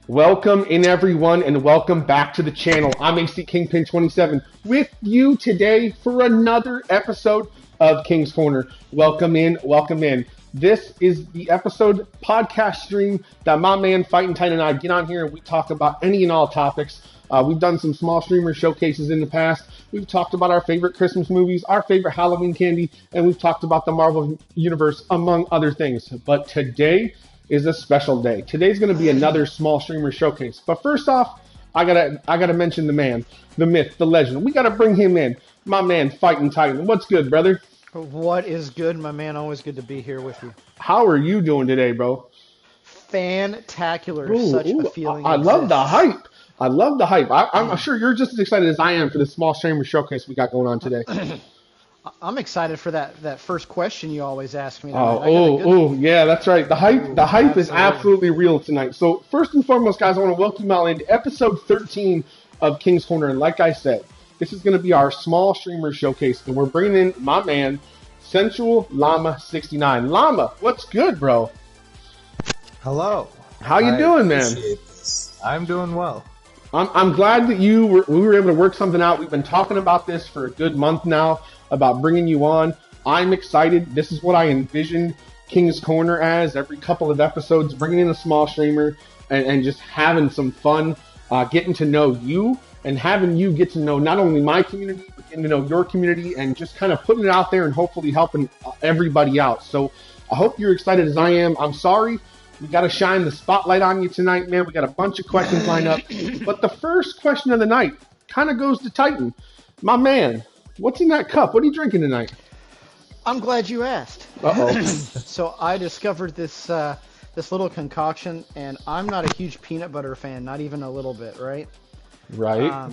Welcome in everyone and welcome back to the channel. I'm AC Kingpin 27 with you today for another episode of King's Corner. Welcome in, welcome in. This is the episode podcast stream that my man Fighting Titan and I get on here and we talk about any and all topics. We've done some small streamer showcases in the past. We've talked about our favorite Christmas movies, our favorite Halloween candy, and we've talked about the Marvel Universe, among other things. But today is a special day. Today's going to be another small streamer showcase. But first off, I gotta mention the man, the myth, the legend. We gotta bring him in. My man, Fighting Titan. What's good, brother? What is good, my man? Always good to be here with you. How are you doing today, bro? Fantacular. Such a feeling. I love the hype. I love the hype. I'm sure you're just as excited as I am for the small streamer showcase we got going on today. I'm excited for that first question you always ask me. Yeah, that's right. The hype is absolutely real tonight. So first and foremost, guys, I want to welcome you all into episode 13 of King's Corner. And like I said, this is going to be our small streamer showcase, and we're bringing in my man, SensualLlama69. Llama, what's good, bro? Hello. How you doing, man? I'm doing well. I'm glad that we were able to work something out. We've been talking about this for a good month now, about bringing you on. I'm excited. This is what I envisioned King's Corner as, every couple of episodes, bringing in a small streamer and just having some fun, getting to know you and having you get to know not only my community, but getting to know your community and just kind of putting it out there and hopefully helping everybody out. So I hope you're excited as I am. I'm sorry. We got to shine the spotlight on you tonight, man. We got a bunch of questions lined up. But the first question of the night kind of goes to Titan. My man, what's in that cup? What are you drinking tonight? I'm glad you asked. Uh-oh. So I discovered this little concoction, and I'm not a huge peanut butter fan, not even a little bit, right? Right.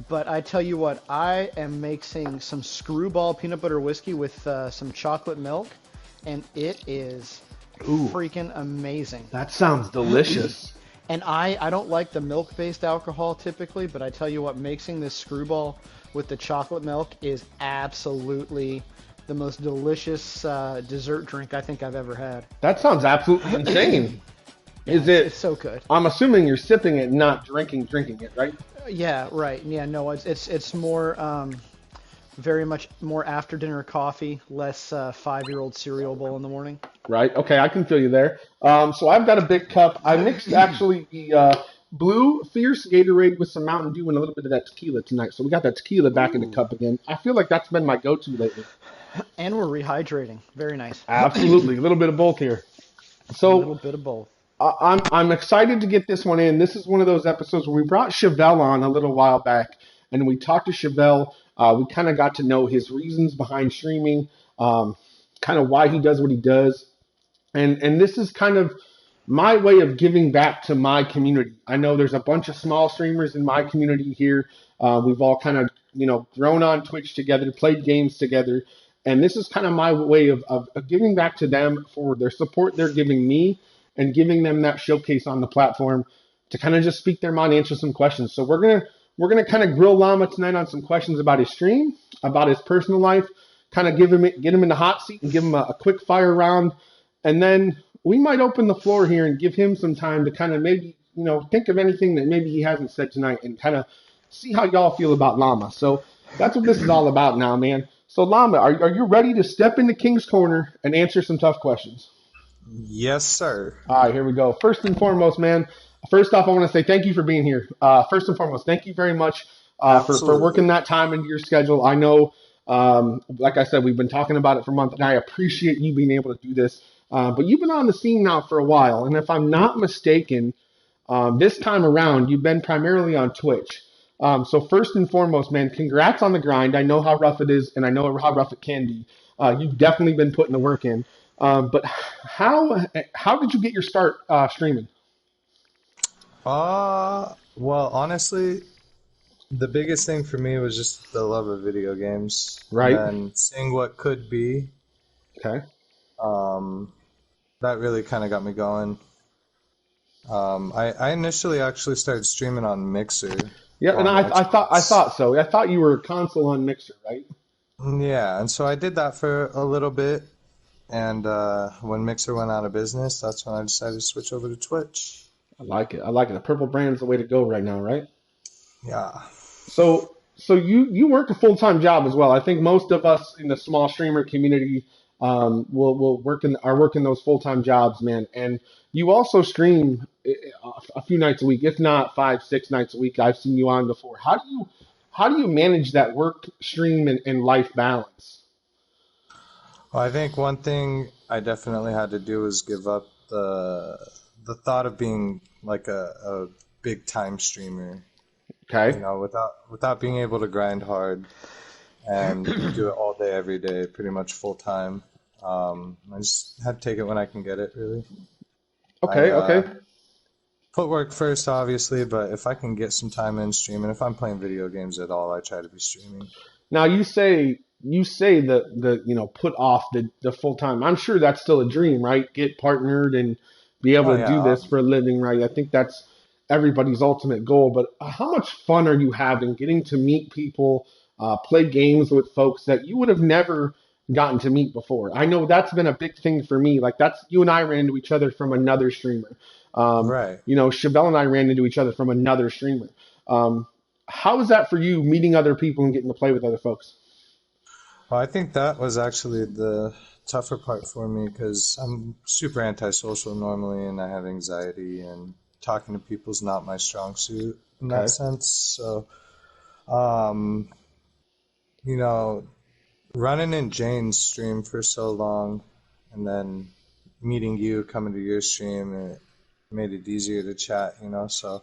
But I tell you what, I am mixing some screwball peanut butter whiskey with some chocolate milk, and it is freaking amazing. That sounds delicious. And I don't like the milk-based alcohol typically, but I tell you what, mixing this screwball with the chocolate milk is absolutely the most delicious dessert drink I think I've ever had. That sounds absolutely insane. It's so good. I'm assuming you're sipping it, not drinking it, right? Yeah, right. Yeah, no, it's more very much more after dinner coffee, less 5-year-old cereal bowl in the morning. Right. Okay, I can feel you there. So I've got a big cup. I mixed actually the blue Fierce Gatorade with some Mountain Dew and a little bit of that tequila tonight. So we got that tequila back in the cup again. I feel like that's been my go-to lately. And we're rehydrating. Very nice. Absolutely. A little bit of both here. So a little bit of both. I'm excited to get this one in. This is one of those episodes where we brought Chevelle on a little while back, and we talked to Chevelle. We kind of got to know his reasons behind streaming, kind of why he does what he does. And this is kind of my way of giving back to my community. I know there's a bunch of small streamers in my community here. We've all kind of, grown on Twitch together, played games together. And this is kind of my way of giving back to them for their support they're giving me and giving them that showcase on the platform to kind of just speak their mind, answer some questions. So we're gonna kind of grill Llama tonight on some questions about his stream, about his personal life, kind of get him in the hot seat and give him a quick fire round. And then we might open the floor here and give him some time to kind of maybe, think of anything that maybe he hasn't said tonight and kind of see how y'all feel about Llama. So that's what this is all about now, man. So Llama, are you ready to step into King's Corner and answer some tough questions? Yes, sir. All right, here we go. First and foremost, man, first off, I want to say thank you for being here. First and foremost, thank you very much for working that time into your schedule. I know, like I said, we've been talking about it for a month, and I appreciate you being able to do this. But you've been on the scene now for a while, and if I'm not mistaken, this time around, you've been primarily on Twitch. So first and foremost, man, congrats on the grind. I know how rough it is, and I know how rough it can be. You've definitely been putting the work in. But how did you get your start streaming? Well, honestly, the biggest thing for me was just the love of video games. Right. And seeing what could be. Okay. That really kind of got me going. I initially actually started streaming on Mixer. Yeah, and I thought so. I thought you were a console on Mixer, right? Yeah, and so I did that for a little bit. And when Mixer went out of business, that's when I decided to switch over to Twitch. I like it. I like it. The purple brand's the way to go right now, right? Yeah. So you work a full time job as well. I think most of us in the small streamer community will are working those full time jobs, man. And you also stream a few nights a week, if not 5, 6 nights a week. I've seen you on before. How do you manage that work stream and life balance? Well, I think one thing I definitely had to do was give up the thought of being like a big time streamer. Okay. You know, without being able to grind hard and do it all day, every day, pretty much full time. I just had to take it when I can get it, really. I Okay. put work first, obviously, but if I can get some time in streaming, if I'm playing video games at all, I try to be streaming. Now you say the put off the full time. I'm sure that's still a dream, right? Get partnered and be Oh able to yeah, do this for a living, right? I think that's everybody's ultimate goal. But how much fun are you having getting to meet people, play games with folks that you would have never gotten to meet before? I know that's been a big thing for me. Like that's you and I ran into each other from another streamer. right. Chevelle and I ran into each other from another streamer. Um, how is that for you, meeting other people and getting to play with other folks? Well, I think that was actually the tougher part for me because I'm super antisocial normally, and I have anxiety, and talking to people is not my strong suit in that Okay. sense. So, um, you know, running in Jane's stream for so long, and then meeting you, coming to your stream, it made it easier to chat. So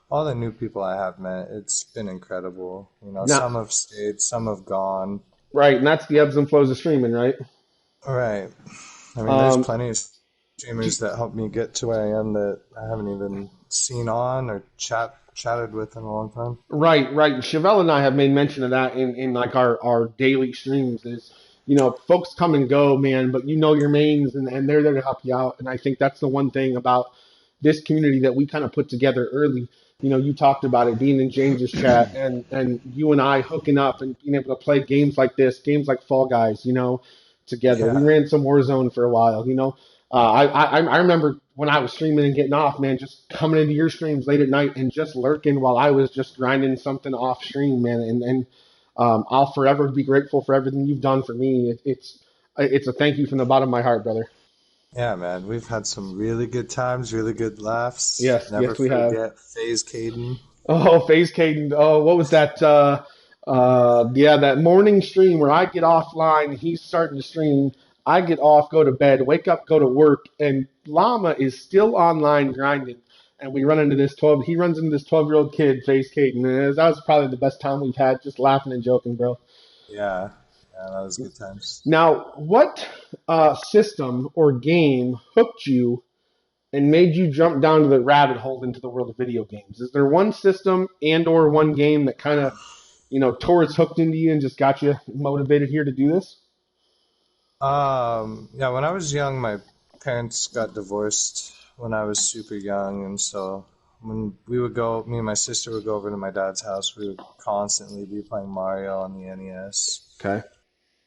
all the new people I have met, it's been incredible. Now, Some have stayed, some have gone. right, and that's the ebbs and flows of streaming, right? Right. I mean, there's Um, plenty of streamers that helped me get to where I am that I haven't even seen on or chatted with in a long time. right. Chevelle and I have made mention of that in like our daily streams. Is folks come and go, man, but you know your mains and they're there to help you out. And I think that's the one thing about this community that we kind of put together early. You talked about it being in James's chat and you and I hooking up and being able to play games like this, games like Fall Guys, together. We Yeah. ran some Warzone for a while, I remember when I was streaming and getting off, man, just coming into your streams late at night and just lurking while I was just grinding something off stream, man. And I'll forever be grateful for everything you've done for me. It's a thank you from the bottom of my heart, brother. Yeah, man. We've had some really good times, really good laughs. Yes, Never yes, we have. forget FaZe Caden. Oh, FaZe Caden. Oh, what was that? Yeah, that morning stream where I get offline, he's starting to stream. I get off, go to bed, wake up, go to work, and Llama is still online grinding. And we run into this 12. He runs into this 12-year-old kid, FaZe Caden. And that was probably the best time we've had, just laughing and joking, bro. Yeah. Yeah, that was good times. Now, what system or game hooked you and made you jump down to the rabbit hole into the world of video games? Is there one system and or one game that kind of tore its hooked into you and just got you motivated here to do this? Yeah, when I was young, my parents got divorced when I was super young, and so when we would go, me and my sister would go over to my dad's house, we would constantly be playing Mario on the NES. Okay.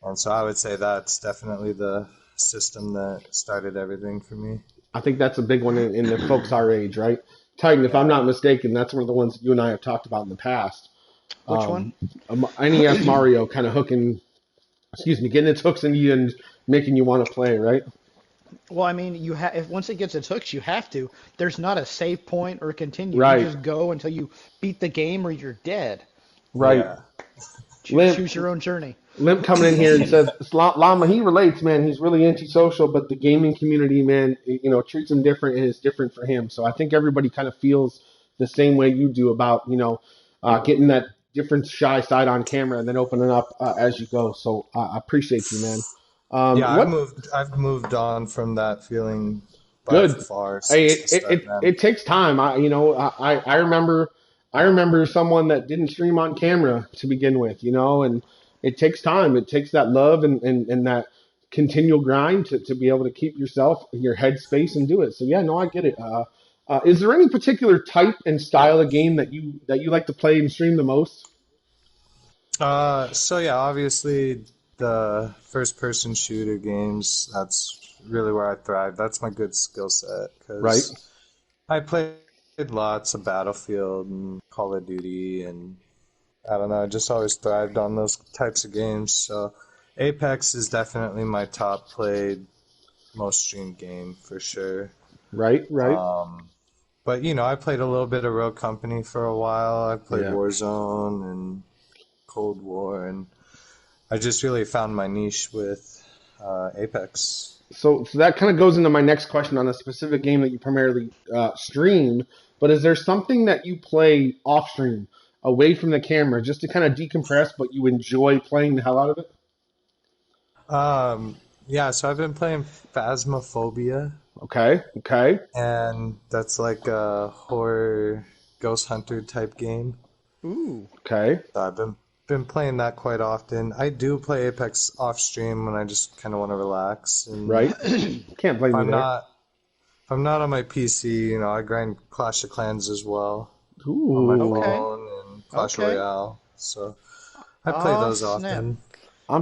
And so I would say that's definitely the system that started everything for me. I think that's a big one in the folks our age, right? Titan, if I'm Yeah. not mistaken, that's one of the ones that you and I have talked about in the past. Which one? NES Mario kind of getting its hooks into you and making you want to play, right? Well, I mean, if once it gets its hooks, you have to. There's not a save point or continue. You Right, just go until you beat the game or you're dead. right. Yeah. Limp, Choose your own journey. Limp coming in here and says, Llama, he relates, man. He's really antisocial, but the gaming community, man, treats him different and is different for him. So I think everybody kind of feels the same way you do about, getting that different shy side on camera and then opening up as you go. So I appreciate you, man. Yeah, What I've moved on from that feeling by good? far Hey, since the start, man. it takes time. I remember someone that didn't stream on camera to begin with, and it takes time. It takes that love and that continual grind to be able to keep yourself in your headspace and do it. So yeah, no, I get it. Is there any particular type and style of game that you like to play and stream the most? So yeah, obviously the first person shooter games, that's really where I thrive. That's my good skill set Right. because I play Played lots of Battlefield and Call of Duty, and I don't know, I just always thrived on those types of games. So Apex is definitely my top played, most streamed game for sure. Right, right. But I played a little bit of Rogue Company for a while. I played Yeah. Warzone and Cold War, and I just really found my niche with Apex. So that kind of goes into my next question on a specific game that you primarily stream. But is there something that you play off stream, away from the camera, just to kind of decompress, but you enjoy playing the hell out of it? Yeah, so I've been playing Phasmophobia, Okay, okay, and that's like a horror ghost hunter type game. Ooh. okay. So I've been playing that quite often. I do play Apex off stream when I just kind of want to relax. And Right. Can't blame if you I'm there. not if I'm not on my PC, I grind Clash of Clans as well on my Ooh. Okay. phone and Clash Okay. Royale. So I play Oh, those snap. often.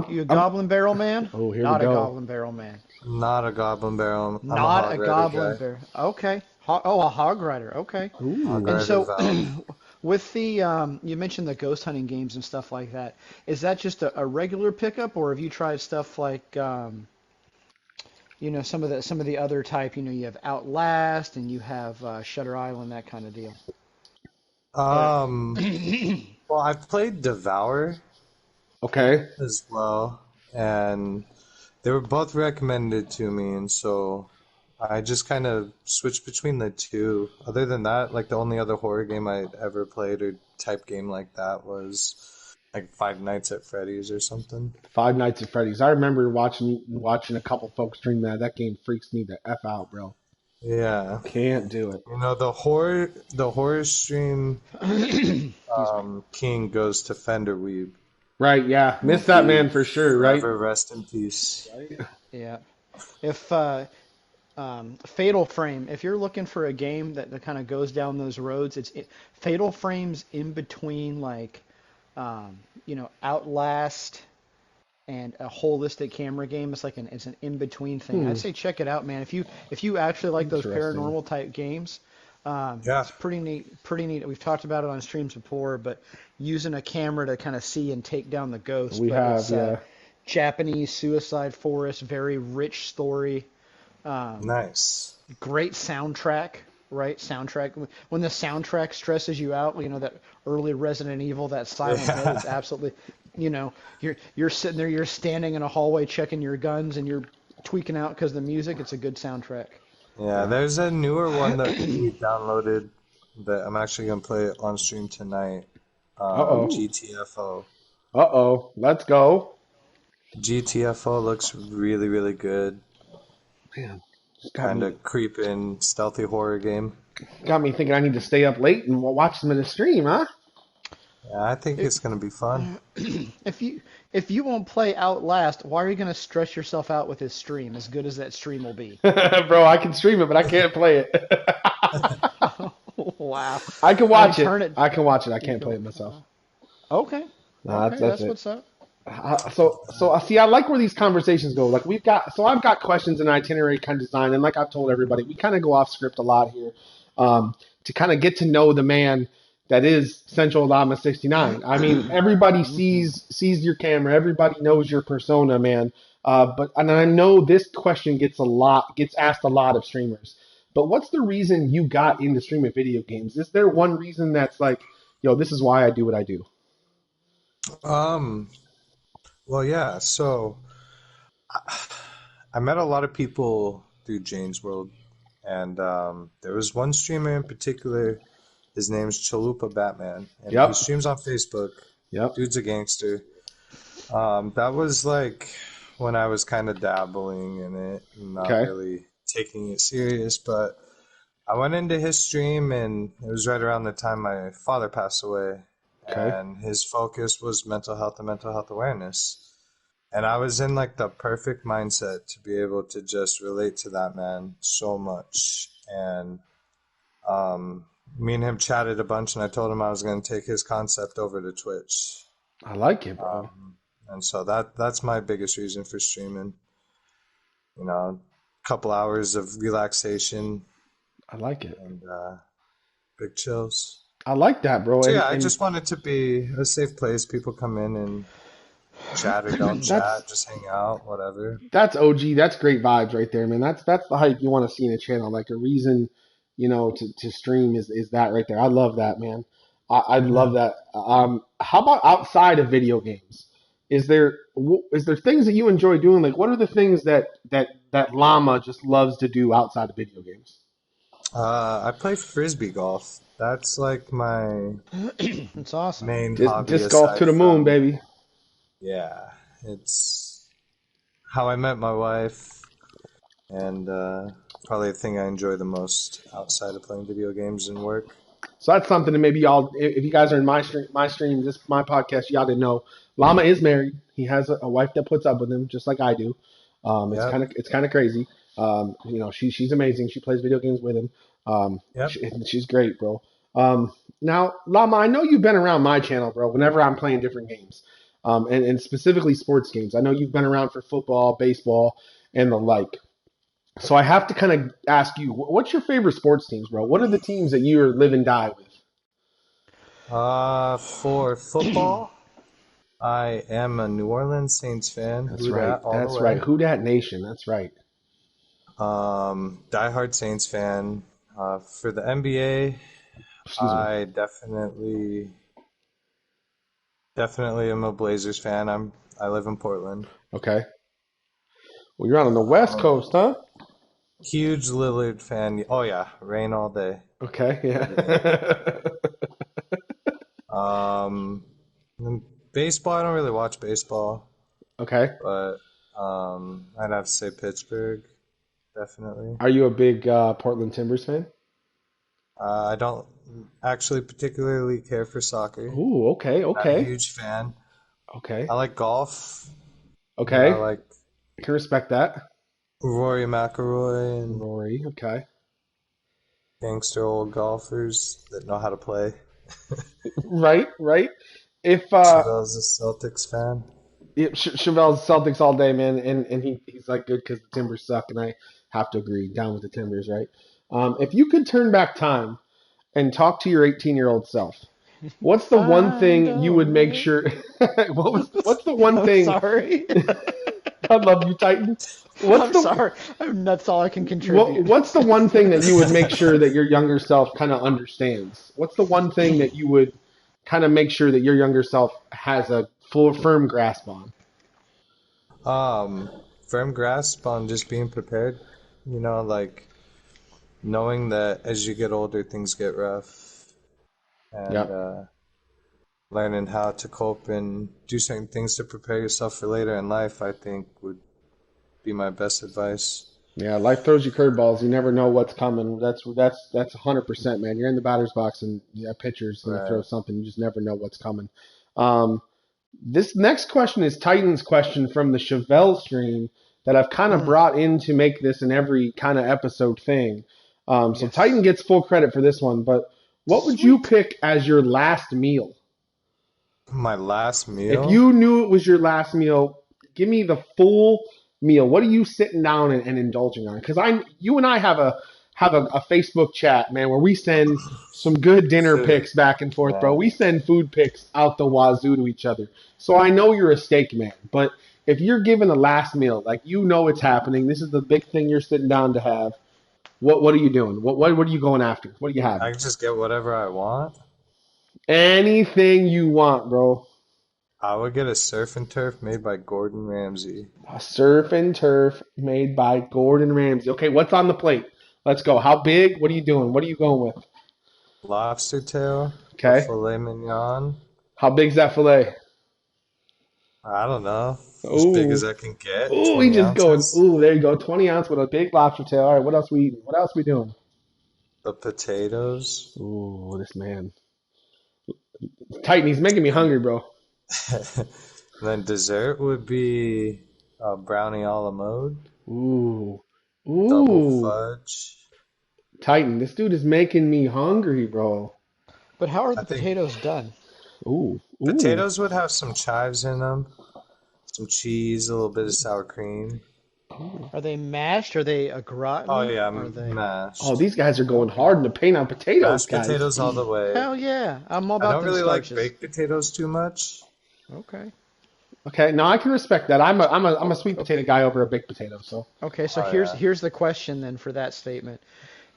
You a I'm. Goblin Barrel man? Oh, here we Not a go. Goblin Barrel man. I'm not a Goblin Barrel. I'm a Not Hog a Rider Goblin guy. Barrel. Okay. A Hog Rider. Okay. Hog And Ooh. Rider so, Valve. with the you mentioned the ghost hunting games and stuff like that. Is that just a regular pickup, or have you tried stuff like some of the other type? You have Outlast and you have Shutter Island, that kind of deal. Um, well, I've played Devour Okay. as well, and they were both recommended to me, and so I just kind of switched between the two. Other than that, like the only other horror game I'd ever played or type game like that was like Five Nights at Freddy's or something. Five Nights at Freddy's. I remember watching a couple folks stream that. That game freaks me the f out, bro. Yeah. Can't do it. The horror stream Excuse me. king goes to Fender Weeb. Right? Yeah. May Miss that he man for sure. Right? forever rest in peace. Yeah. If Fatal Frame, if you're looking for a game that kind of goes down those roads, Fatal Frame's in between like Outlast and a holistic camera game. It's an in between thing. Hmm. I'd say check it out, man. If you actually like those Interesting. paranormal type games, Yeah. it's pretty neat. Pretty neat. We've talked about it on streams before, but using a camera to kind of see and take down the ghosts. We But have, it's yeah. Japanese suicide forest, very rich story. Nice. Great soundtrack, right? Soundtrack. When the soundtrack stresses you out, that early Resident Evil, that Silent Hill, it's Yeah. absolutely, you're sitting there, you're standing in a hallway checking your guns, and you're tweaking out because the music. It's a good soundtrack. Yeah, there's a newer one that we downloaded that I'm actually gonna play on stream tonight. Uh oh. Ooh, GTFO. Uh oh. Let's go. GTFO looks really, really good. Man, just got Kind me of creeping, stealthy horror game. got me thinking I need to stay up late and watch them in the stream, huh? Yeah, I think it, it's gonna be fun. if you won't play Outlast, why are you gonna stress yourself out with this stream? As good as that stream will be. Bro, I can stream it, but I can't play it. Wow. I can I mean, watch it. turn it. I can watch it. I You can't play go. it myself. Okay. No, Okay, that's that's it. what's up. So I see. I like where these conversations go. Like I've got questions and itinerary kind of design, and like I've told everybody, we kind of go off script a lot here, to kind of get to know the man that is SensualLlama69. I mean, everybody Hmm. sees your camera, everybody knows your persona, man. And I know this question gets asked a lot of streamers. But what's the reason you got into streaming video games? Is there one reason that's like, yo, this is why I do what I do? Um, well, yeah. So I met a lot of people through Jane's World, and there was one streamer in particular. His name's Chalupa Batman, and he Yep. streams on Facebook. Yep. Dude's a gangster. That was like when I was kind of dabbling in it, and not Okay. really taking it serious. But I went into his stream, and it was right around the time my father passed away, Okay. and his focus was mental health and mental health awareness. And I was in like the perfect mindset to be able to just relate to that man so much. And me and him chatted a bunch, and I told him I was going to take his concept over to Twitch. I like it, bro. And so that's my biggest reason for streaming. A couple hours of relaxation, I like it. and big chills. I like that, bro. So And yeah, I just want it to be a safe place. People come in and chat or don't chat, just hang out, whatever. that's OG. That's great vibes right there, man. That's the hype you want to see in a channel. Like a reason, to stream is that right there. I love that, man. I Yeah. love that. How about outside of video games? Is there things that you enjoy doing? Like, what are the things that Llama just loves to do outside of video games? I play frisbee golf. That's like my It's awesome. main hobby Disc golf to aside the moon, from, baby. yeah, it's how I met my wife and probably the thing I enjoy the most outside of playing video games and work. So that's something that maybe y'all, if you guys are in my stream, my podcast, y'all didn't know. Llama is married. He has a wife that puts up with him, just like I do. Yep, It's kind of crazy. She's amazing. She plays video games with him. yep. She's great, bro. Now, Llama, I know you've been around my channel, bro. Whenever I'm playing different games, and specifically sports games, I know you've been around for football, baseball, and the like. So I have to kind of ask you, what's your favorite sports teams, bro? What are the teams that you live and die with? For football, I am a New Orleans Saints fan. That's Who right. dat all That's the right. way. Who dat nation? That's right. Diehard Saints fan. For the NBA, Excuse me. I definitely am a Blazers fan. I live in Portland. Okay. Well, you're out on the West Coast, huh? Huge Lillard fan. Oh yeah, rain all day. Okay. Yeah. Yeah. And baseball, I don't really watch baseball, Okay. but I'd have to say Pittsburgh, definitely. Are you a big Portland Timbers fan? I don't actually particularly care for soccer. Ooh. Okay. Not a Okay. huge fan. Okay. I like golf. I Okay. like I can respect that. Rory McIlroy and Rory. Okay. gangster old golfers that know how to play. Right. Right. If Chavelle's a Celtics fan. Chevelle's Celtics all day, man, and he's like good because the Timbers suck, and I have to agree, down with the Timbers, right? If you could turn back time and talk to your 18-year-old self, what's the one thing you would make sure? What's the one I'm thing? sorry. I love you, Titan. I'm sorry. That's all I can contribute. What's the one thing that you would make sure that your younger self kind of understands? What's the one thing that you would kind of make sure that your younger self has a firm grasp on? Firm grasp on just being prepared. Like knowing that as you get older, things get rough, and Yeah. learning how to cope and do certain things to prepare yourself for later in life, I think would be my best advice. Yeah, life throws you curveballs. You never know what's coming. That's 100%, man. You're in the batter's box and pitcher's gonna throw Right. something. You just never know what's coming. Um, this next question is Titan's question from the Chevelle stream that I've kind of brought in to make this an every kind of episode thing. So Yes. Titan gets full credit for this one. But what would you pick as your last meal? My last If meal? you knew it was your last meal, give me the full meal. What are you sitting down and indulging on? Because you and I have a Facebook chat, man, where we send some good dinner Food. pics back and forth, bro. Yeah. We send food pics out the wazoo to each other. So I know you're a steak man, but if you're given a last meal, like you know it's happening, this is the big thing you're sitting down to have. What are you doing? What are you going after? What do you have? I can just get whatever I want. Anything you want, bro. I would get a surf and turf made by Gordon Ramsay. A surf and turf made by Gordon Ramsay. Okay, what's on the plate? Let's go. How big? What are you doing? What are you going with? Lobster tail, Okay. a filet mignon. How big's that fillet? I don't know. As big as I can get. Ooh, 20 we just going. ounces. Ooh, there you go. 20 ounce with a big lobster tail. All right, what else we eating? What else we doing? The potatoes. Ooh, this man. Titan, he's making me hungry, bro. And then dessert would be a brownie a la mode, Ooh. double Ooh. fudge. Titan, this dude is making me hungry, bro. But how are the I think potatoes done? Ooh. Ooh. potatoes would have some chives in them, some cheese, a little bit of sour cream. Are they mashed? Are they a Oh gratin? yeah, Are they? Oh, mashed. these guys are going Okay. hard in the paint on potatoes, Mashed guys. potatoes all Jeez. the way. Hell yeah. I'm all I about don't them really like starches. baked potatoes too much. Okay. Okay, now I can respect that. I'm a sweet potato guy over a baked potato. So Okay, so Oh here's yeah. here's the question then for that statement.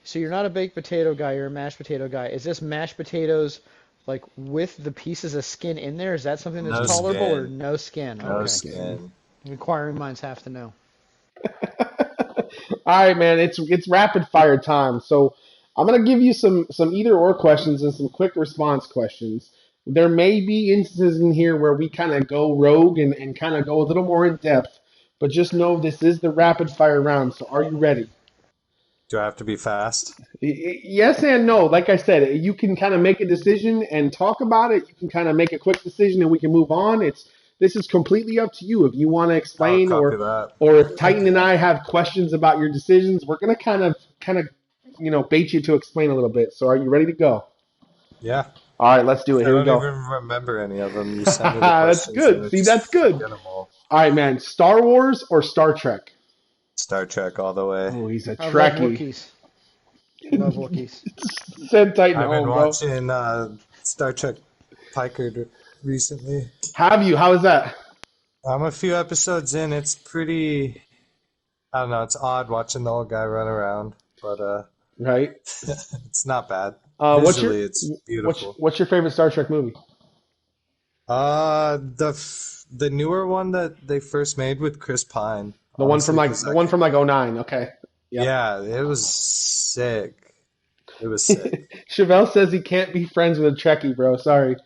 So you're not a baked potato guy, you're a mashed potato guy. Is this mashed potatoes like with the pieces of skin in there? Is that something that's No tolerable or skin. no skin? No no Okay. skin. skin. Inquiring minds have to know. All right, man. It's rapid fire time. So I'm gonna give you some either or questions and some quick response questions. There may be instances in here where we kind of go rogue and kind of go a little more in depth, but just know this is the rapid fire round. So are you ready? Do I have to be fast? Yes and no. Like I said, you can kind of make a decision and talk about it. You can kind of make a quick decision and we can move on. This is completely up to you. If you want to I'll explain copy that. or if Titan and I have questions about your decisions, we're gonna kind of bait you to explain a little bit. So are you ready to go? Yeah. All right, let's do it. I Here we don't go. even remember any of them. You send me the That's questions and good. I See, that's just good. forget them all. All right, man. Star Wars or Star Trek? Star Trek all the way. Oh, he's a I love Trekkie. Wookiees. Love Wookiees. Send Titan I've been home, bro. watching Star Trek Picard recently. Have you? How is that? I'm a few episodes in. It's pretty. I don't know. It's odd watching the old guy run around, but Right. it's not bad. What's your Visually, it's beautiful. what's your favorite Star Trek movie? The newer one that they first made with Chris Pine, The one from honestly, like because the one from like '09. Okay. Yep. yeah, it was sick. It was sick. Chevelle says he can't be friends with a Trekkie, bro. Sorry.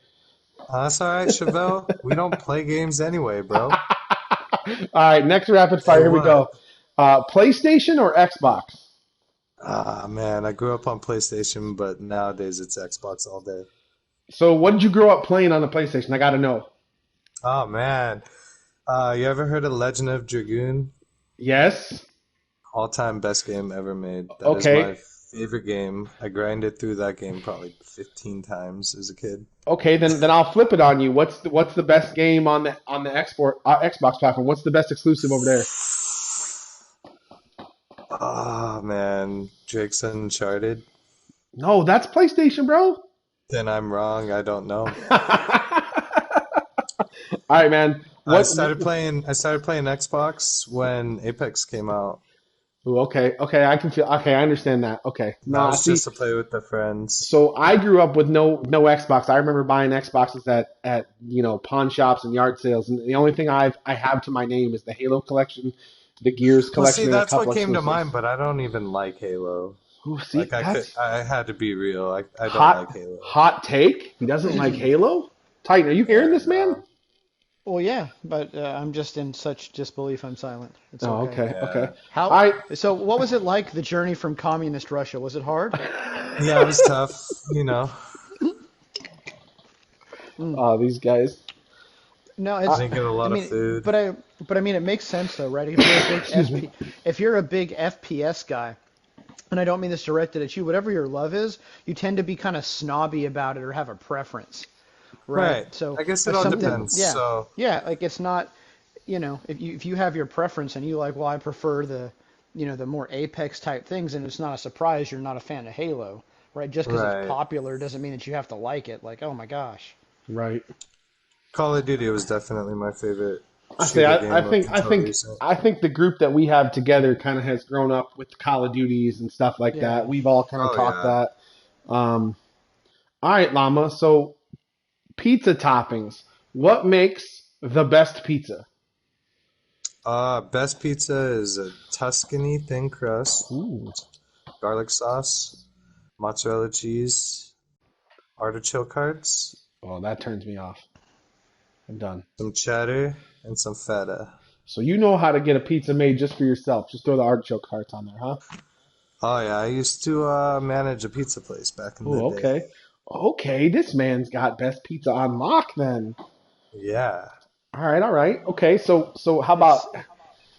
That's all right, Chevelle. We don't play games anyway, bro. All right, next rapid fire. So Here we what? go. PlayStation or Xbox? Ah, man, I grew up on PlayStation, but nowadays it's Xbox all day. So, what did you grow up playing on the PlayStation? I got to know. Oh man, you ever heard of Legend of Dragoon? Yes. All-time best game ever made. That is Okay. my favorite game. I grinded through that game probably 15 times as a kid. Okay. Then I'll flip it on you. What's the best game on the Xbox platform? What's the best exclusive over there? Oh man, Drake's Uncharted. No, that's PlayStation, bro. Then I'm wrong. I don't know. All right, man. I What? started playing. I started playing Xbox when Apex came out. Ooh, okay. I can feel. Okay, I understand that. Okay. That Nah, was see. just to play with the friends. So I grew up with no Xbox. I remember buying Xboxes at pawn shops and yard sales, and the only thing I have to my name is the Halo collection, the Gears Well, see, collection, and a that's what couple came to exclusives. mind, but I don't even like Halo. Ooh, see, Like that's I had to be real. I don't hot like Halo. hot take. He doesn't like Halo. Titan, are you hearing Yeah, this, man? no. Well, yeah, but I'm just in such disbelief I'm silent. It's Oh, okay. okay. Yeah. All How, right. so what was it like, the journey from communist Russia? Was it hard? Yeah, it was tough. You know, Mm. Oh, these guys. No, I it's, didn't get a I lot of mean, food. but I mean, it makes sense though, right? If you're a big Excuse me. if you're a big FPS guy, and I don't mean this directed at you, whatever your love is, you tend to be kind of snobby about it or have a preference, right? Right. So I guess it if all something, depends. yeah, So, yeah, like it's not, if you have your preference and you like, well, I prefer the more Apex type things, and it's not a surprise you're not a fan of Halo, right? Just because it's right. popular doesn't mean that you have to like it. Like, oh my gosh. Right. Call of Duty was definitely my favorite I say shooter I game up think I until think recent. I think the group that we have together kind of has grown up with Call of Duties and stuff like that. Yeah. We've all kind of Oh talked yeah. that. All right, Llama. So pizza toppings. What makes the best pizza? Best pizza is a Tuscany thin crust, Ooh. garlic sauce, mozzarella cheese, artichoke hearts, Oh, that turns me off. I'm done. some cheddar, and some feta. So you know how to get a pizza made just for yourself. Just throw the artichoke hearts on there, huh? Oh yeah, I used to manage a pizza place back in the Oh, day. okay. Okay, this man's got best pizza on lock then. Yeah. All right. Okay, so how about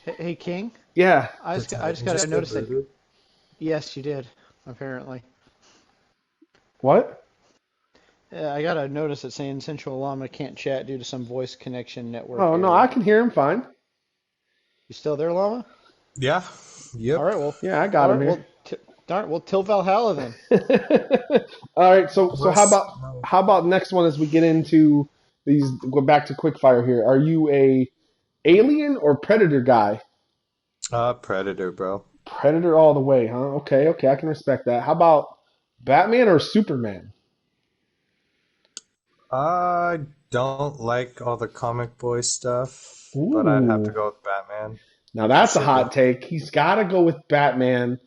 It's hey King, yeah. The I just Titan got to just got notice that. booted. Yes, you did. Apparently. What? I got to notice that saying Sensual Llama can't chat due to some voice connection network Oh no, I error. can hear him fine. You still there, Llama? Yeah. Yep. All right, well, Yeah, I got all him right, here. well, darn it, well, till Valhalla then. All right, so how What's about next one as we get into these? Go back to quickfire here. Are you a alien or predator guy? Predator, bro? Predator all the way, huh? Okay, okay, I can respect that. How about Batman or Superman? I don't like all the comic boy stuff, but I'd have to Ooh, go with Batman now for that's a sure. hot take. He's got to go with Batman,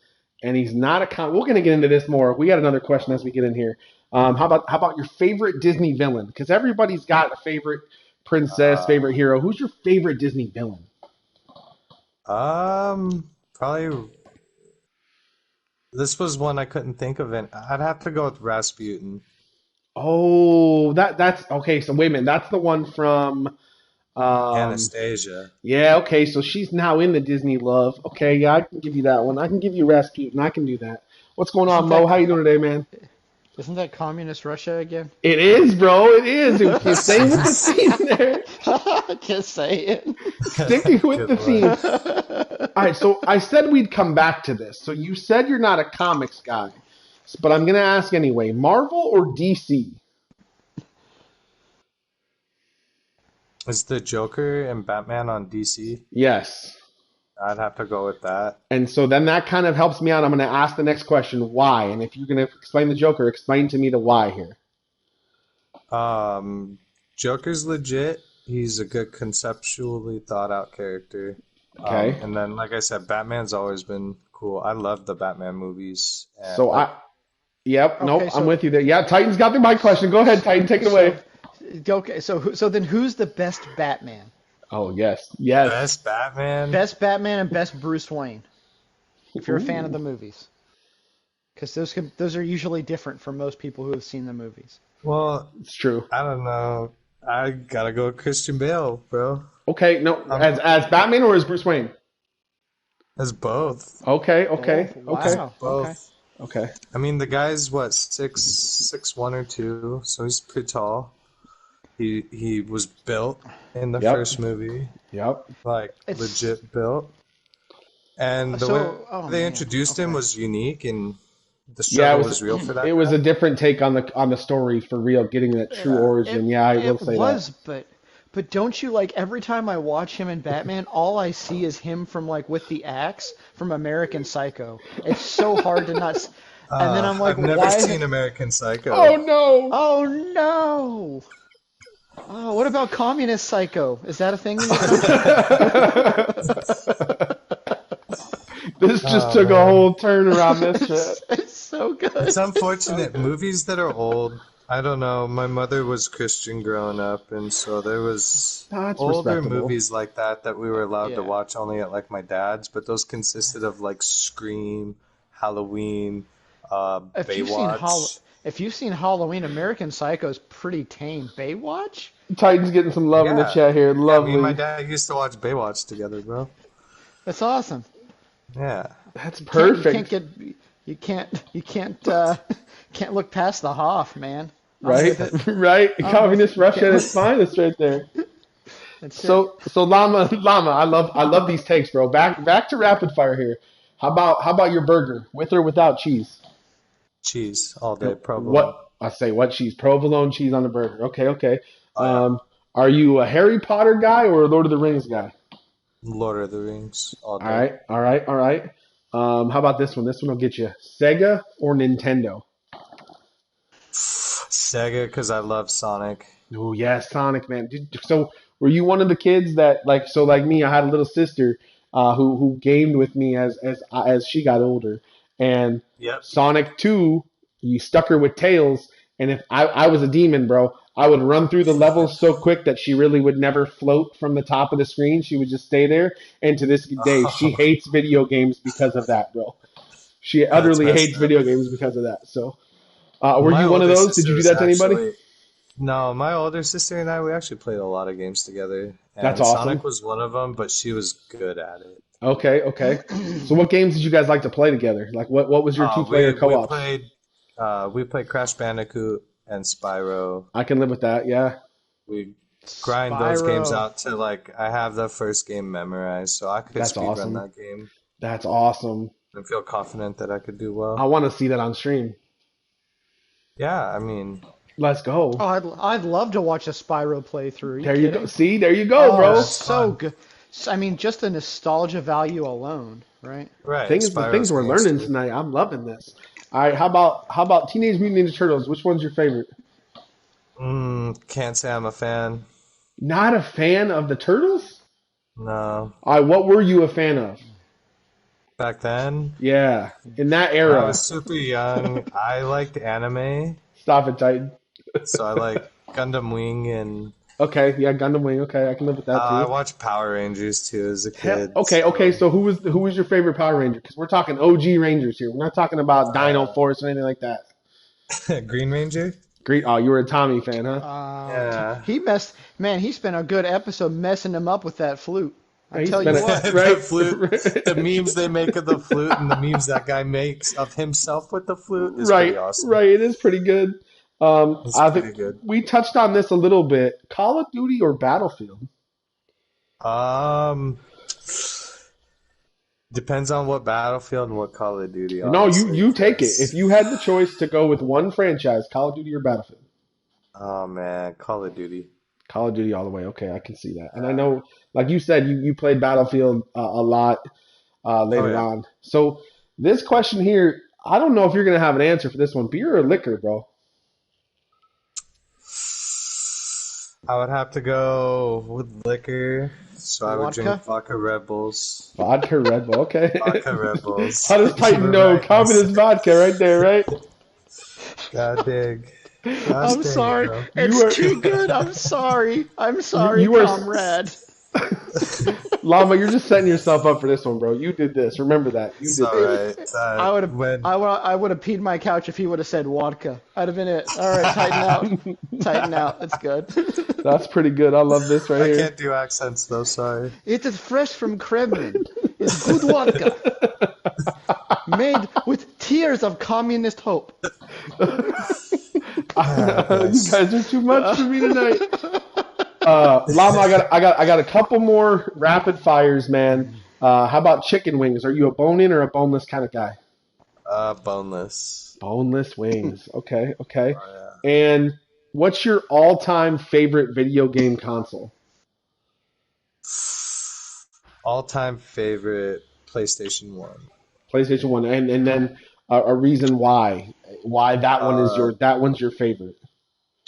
and he's not a con. We're going to get into this more. We got another question as we get in here. How about your favorite Disney villain? Because everybody's got a favorite princess, Uh, favorite hero. Who's your favorite Disney villain? Probably this was one I couldn't think of, and I'd have to go with Rasputin. Oh, that's okay. So wait a minute, that's the one from um, Anastasia. yeah. Okay, so she's now in the Disney love. Okay, yeah, I can give you that one. I can give you Rasputin. I can do that. What's going on, Isn't Mo? that How you doing today, man? isn't that communist Russia again? It is, bro. It is. You're staying with the theme there. Just saying. Sticking with Good the theme. one. All right, so I said we'd come back to this. So you said you're not a comics guy, but I'm going to ask anyway. Marvel or DC? Is the Joker and Batman on DC? Yes. I'd have to go with that. And so then that kind of helps me out. I'm going to ask the next question, why? And if you're going to explain the Joker, explain to me the why here. Um, Joker's legit. He's a good conceptually thought out character. Okay. And then, like I said, Batman's always been cool. I love the Batman movies. So Like, yep, nope, Okay, I'm so with you there. Yeah, Titan's got my question. Go ahead, Titan, take it away. so okay, so then who's the best Batman? Oh, yes, yes. best Batman. Best Batman and best Bruce Wayne, if you're a fan of Ooh, the movies, because those are usually different for most people who have seen the movies. Well, it's true. I don't know. I gotta go with Christian Bale, bro. Okay, no, Um, as Batman or as Bruce Wayne? as both. Okay, okay, Both. okay, As Wow. Okay. both. okay. I mean, the guy's what, 6'1" or 6'2", so he's pretty tall. He was built in the Yep, first movie, yep. like It's legit built. And the way so. Oh they man. introduced him Okay. was unique, and the Yeah, struggle was real for it that was guy. a different take on the story for real, getting that true Yeah, origin. Yeah, I will it say that. was, but don't you like every time I watch him in Batman, all I see is him from like with the axe from American Psycho. It's so hard to not. And then I'm like, I've never why seen isn't? American Psycho. Oh no! Oh no! Oh, what about Communist Psycho? Is that a thing in your country? This just Oh took a man. whole turn around this shit. It's so It's good. It's so unfortunate. good. Movies that are old, I don't know. My mother was Christian growing up, and so there was That's older respectable. movies like that we were allowed to Yeah. watch only at like my dad's, but those consisted of like Scream, Halloween, If you've seen Baywatch. if you've seen Halloween, American Psycho's pretty tame. Baywatch? Titan's getting some love in the Yeah. chat here. Yeah, me and my Lovely. dad used to watch Baywatch together, bro. That's awesome. Yeah. That's Can't you can't perfect. get you can't can't look past the Hoff, man. I'm Right? with it. Right? I'm with Communist it. You Russia can't at look. its finest right there. That's it. So Llama, I love these takes, bro. Back to rapid fire here. How about your burger? With or without cheese? Cheese all And day, provolone. I say what cheese? Provolone cheese on the burger. Okay, okay. Oh yeah. Are you a Harry Potter guy or a Lord of the Rings guy? Lord of the Rings all All day. right, all right, all right. How about this one? This one will get you. Sega or Nintendo? Sega, because I love Sonic. Oh yeah, Sonic, man. So were you one of the kids that like me? I had a little sister who gamed with me as she got older, and Yep. Sonic 2, you stuck her with Tails, and if I was a demon, bro, I would run through the levels so quick that she really would never float from the top of the screen. She would just stay there, and to this day, she Oh, hates video games because of that, bro. She that's utterly messed hates up. video games because of that. So, were My you one of older those? Did you sister do was that to anybody? actually no. My older sister and I we actually played a lot of games together, That's and awesome. Sonic was one of them. But she was good at it. Okay, okay. So what games did you guys like to play together? Like what was your two player We co-ops? played we played Crash Bandicoot and Spyro. I can live with that, yeah. We grind those games Spyro. out to like I have the first game memorized, so I could That's speedrun awesome. that game That's awesome. and feel confident that I could do I well. want to see that on stream. Yeah, I mean, Let's go. Oh, I'd love to watch a Spyro playthrough. Are you There kidding? you go. See, there you go, Oh, bro. that's so fun. good. I mean, just the nostalgia value alone, right? Right, The things Spyro's we're learning gangster. tonight. I'm loving this. All right, how about Teenage Mutant Ninja Turtles? Which one's your favorite? Can't say I'm a fan. Not a fan of the Turtles? No. All right, what were you a fan of? Back then, Yeah, in that when I era. was super young, I liked anime, Stop it, Titan. so I like Gundam Wing and Okay, yeah, Gundam Wing. Okay, I can live with that I too. watched Power Rangers too as a kid. Okay. So who was your favorite Power Ranger? Because we're talking OG Rangers here. We're not talking about Dino Force or anything like that. Green Ranger? Great. Oh, you were a Tommy fan, huh? Yeah. He spent a good episode messing him up with that flute. I He tell you spent what. it- right? The flute, the memes they make of the flute and the memes that guy makes of himself with the flute is Right, pretty awesome. right. It is pretty good. It's I pretty think good. we touched on this a little bit. Call of Duty or Battlefield? Depends on what Battlefield and what Call of Duty. No, Honestly, you take it. 'cause- If you had the choice to go with one franchise, Call of Duty or Battlefield? Oh man, Call of Duty. Call of Duty all the way. Okay, I can see that. And I know, like you said, you played Battlefield a lot later yeah. on. So this question here, I don't know if you're going to have an answer for this one. Beer or liquor, bro? I would have to go with liquor, so I would Vodka? drink vodka Red Bulls. Vodka, Red Bull. Okay. Vodka Red Bulls. How does Titan You were know? right. Common is vodka right there, right? God dig. I'm sorry. Bro. It's You are- too good. I'm sorry. I'm sorry, You are- comrade. Llama, you're just setting yourself up for this one, bro. You did this. Remember that. You It's did all this. right. I would have when I would have peed my couch if he would have said vodka. I'd have been it. All right, tighten out. Tighten out. That's good. That's pretty good. I love this right I here. can't do accents though. Sorry. It is fresh from Kremlin. It's good vodka. Made with tears of communist hope. You guys are too much for me tonight. Llama, I got a couple more rapid fires, man. How about chicken wings? Are you a bone-in or a boneless kind of guy? Boneless. Boneless wings. Okay. Oh, yeah. And what's your all-time favorite video game console? All-time favorite PlayStation 1. PlayStation 1. And then a reason why that one's your favorite.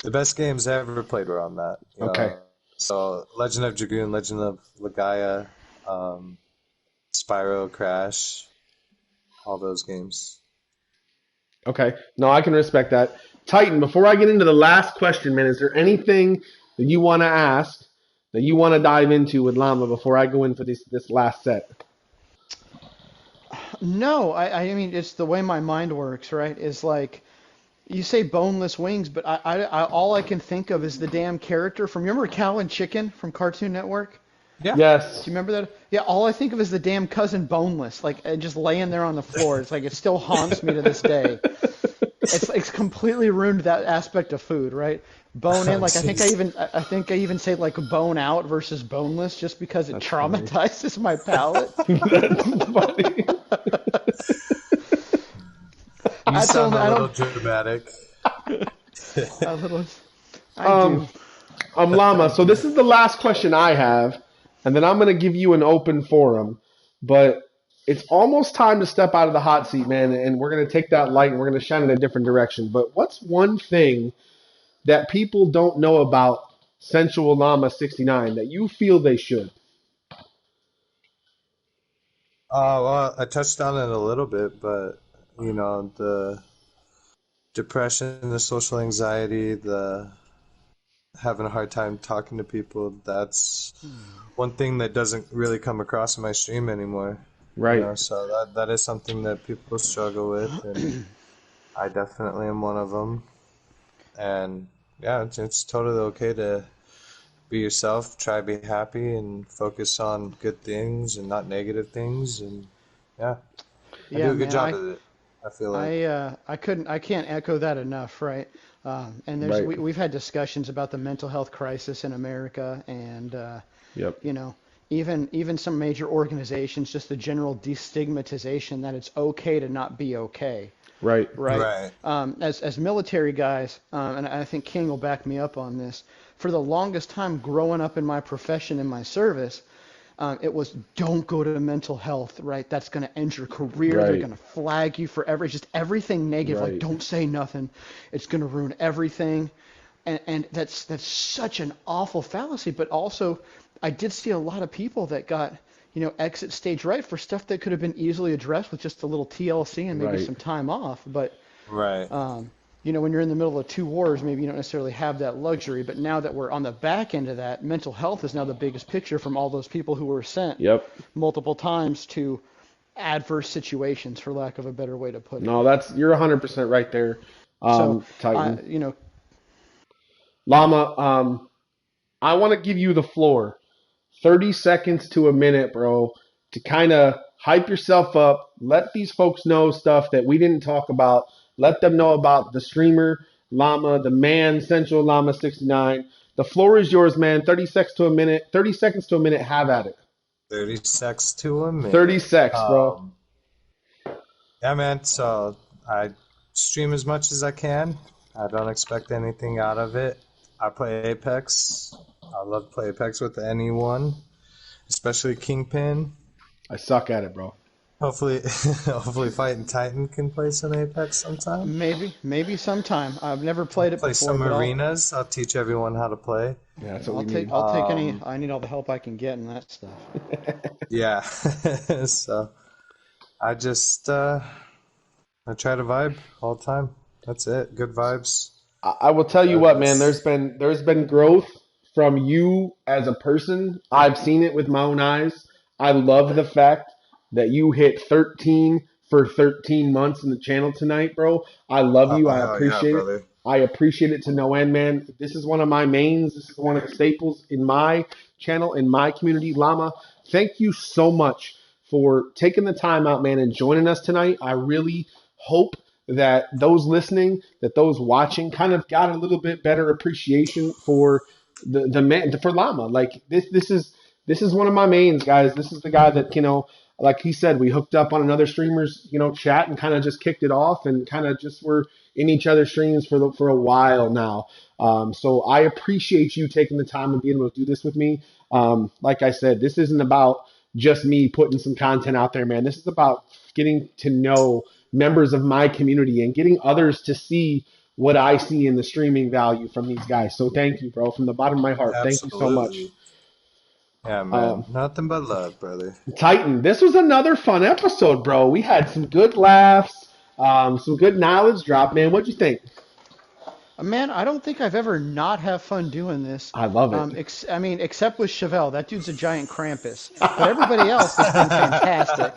The best games I ever played were on that. you Okay. know. So Legend of Dragoon, Legend of Legaia, Spyro, Crash, all those games. Okay. No, I can respect that. Titan, before I get into the last question, man, is there anything that you want to ask, that you want to dive into with Llama before I go in for this last set? No, I mean it's the way my mind works, right? Is like you say boneless wings, but I all I can think of is the damn character from remember Cow and Chicken from Cartoon Network? Yeah. Yes. Do you remember that? Yeah, all I think of is the damn cousin Boneless, like just laying there on the floor. It's like it still haunts me to this day. It's completely ruined that aspect of food, right? Bone in, like I think I even say like bone out versus boneless, just because it traumatizes my palate. That's funny. You sound I a don't- little dramatic. A little, I do. Llama, so this is the last question I have, and then I'm going to give you an open forum. But it's almost time to step out of the hot seat, man, and we're going to take that light and we're going to shine in a different direction. But what's one thing that people don't know about SensualLlama69 that you feel they should? Well, I touched on it a little bit, but the depression, the social anxiety, the having a hard time talking to people, that's one thing that doesn't really come across in my stream anymore. Right. So that is something that people struggle with, and I definitely am one of them. And yeah, it's totally okay to be yourself, try to be happy, and focus on good things and not negative things. And yeah, I do a good job of it. I feel like. I can't echo that enough, right? And Right. we've had discussions about the mental health crisis in America, and Yep. you know, even some major organizations, just the general destigmatization that it's okay to not be okay, Right. right? Right. As military guys, and I think King will back me up on this. For the longest time, growing up in my profession, in my service, it was don't go to mental health, right? That's going to end your career. They're Right. going to flag you for just everything negative. Like, Right. don't say nothing. It's going to ruin everything. And that's such an awful fallacy. But also, I did see a lot of people that got, exit stage right for stuff that could have been easily addressed with just a little TLC and maybe Right. some time off. But Right. when you're in the middle of two wars, maybe you don't necessarily have that luxury. But now that we're on the back end of that, mental health is now the biggest picture from all those people who were sent Yep. multiple times to adverse situations, for lack of a better way to put it. No, you're 100% right there, So, Titan. you know, Llama, I want to give you the floor. 30 seconds to a minute, bro, to kind of hype yourself up. Let these folks know stuff that we didn't talk about. Let them know about the streamer, Llama, the man, SensualLlama69. The floor is yours, man. 30 seconds to a minute. 30 seconds to a minute. Have at it. 30 seconds to a 30 minute. seconds, bro. Yeah, man. So I stream as much as I can. I don't expect anything out of it. I play Apex. I love to play Apex with anyone, especially Kingpin. I suck at it, bro. Hopefully, hopefully, Fighting Titan can play some Apex sometime. maybe sometime. I've never played it Play before. some but I'll teach everyone how to play. Yeah, that's what we need. I'll take any. I need all the help I can get in that stuff. Yeah. So I just I try to vibe all the time. That's it. Good vibes. I will tell you what, man. There's been growth from you as a person. I've seen it with my own eyes. I love the fact that you hit 13 for 13 months in the channel tonight, bro. I love you. I appreciate it. brother. I appreciate it to no end, man. This is one of my mains. This is one of the staples in my channel, in my community, Llama. Thank you so much for taking the time out, man, and joining us tonight. I really hope that those listening, that those watching kind of got a little bit better appreciation for the man, for Llama. Like this is one of my mains, guys. This is the guy that, like he said, we hooked up on another streamer's, chat and kind of just kicked it off and kind of just were in each other's streams for a while now. So I appreciate you taking the time and being able to do this with me. Like I said, this isn't about just me putting some content out there, man. This is about getting to know members of my community and getting others to see what I see in the streaming value from these guys. So thank you, bro, from the bottom of my heart. Thank you so much. Yeah, man. Nothing but love, brother. Titan, this was another fun episode, bro. We had some good laughs, some good knowledge drop, man. What'd you think? Man, I don't think I've ever not have fun doing this. I love it. Except with Chevelle. That dude's a giant Krampus. But everybody else has been fantastic.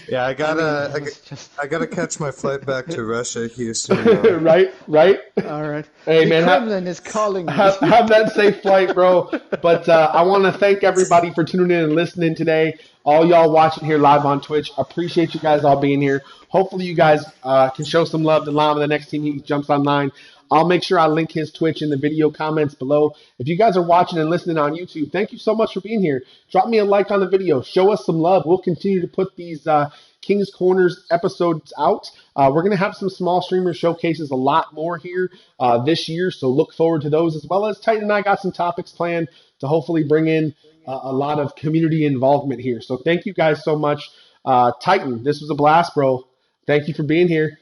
Yeah, I gotta catch my flight back to Russia, Houston. Right. All right. Hey, the man, Kremlin is calling me. Have that safe flight, bro. But I want to thank everybody for tuning in and listening today. All y'all watching here live on Twitch. Appreciate you guys all being here. Hopefully you guys can show some love to Llama the next time he jumps online. I'll make sure I link his Twitch in the video comments below. If you guys are watching and listening on YouTube, thank you so much for being here. Drop me a like on the video. Show us some love. We'll continue to put these King's Corners episodes out. We're going to have some small streamer showcases a lot more here this year, so look forward to those, as well as Titan and I got some topics planned to hopefully bring in a lot of community involvement here. So thank you guys so much. Titan, this was a blast, bro. Thank you for being here.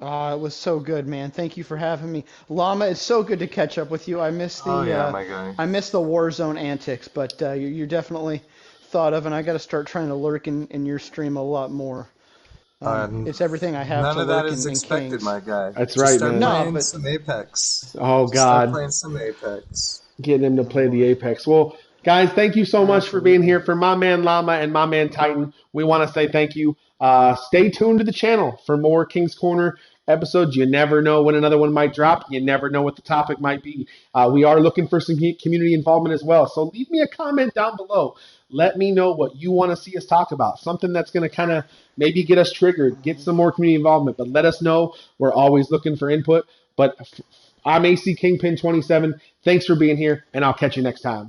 It was so good, man. Thank you for having me. Llama, it's so good to catch up with you. I miss the my guy. I miss the Warzone antics, but you're definitely thought of, and I got to start trying to lurk in your stream a lot more. It's everything I have None to of that lurk is in expected, Kings. my guy. That's Just right, start man. Playing some Apex. Oh, Just God. Start playing some Apex. Getting him to play the Apex. Well, guys, thank you so much for being here. For my man Llama and my man Titan, we want to say thank you. Stay tuned to the channel for more King's Corner episodes. You never know when another one might drop. You never know what the topic might be. We are looking for some community involvement as well. So leave me a comment down below. Let me know what you want to see us talk about. Something that's going to kind of maybe get us triggered, get some more community involvement. But let us know. We're always looking for input. But I'm AC Kingpin 27. Thanks for being here, and I'll catch you next time.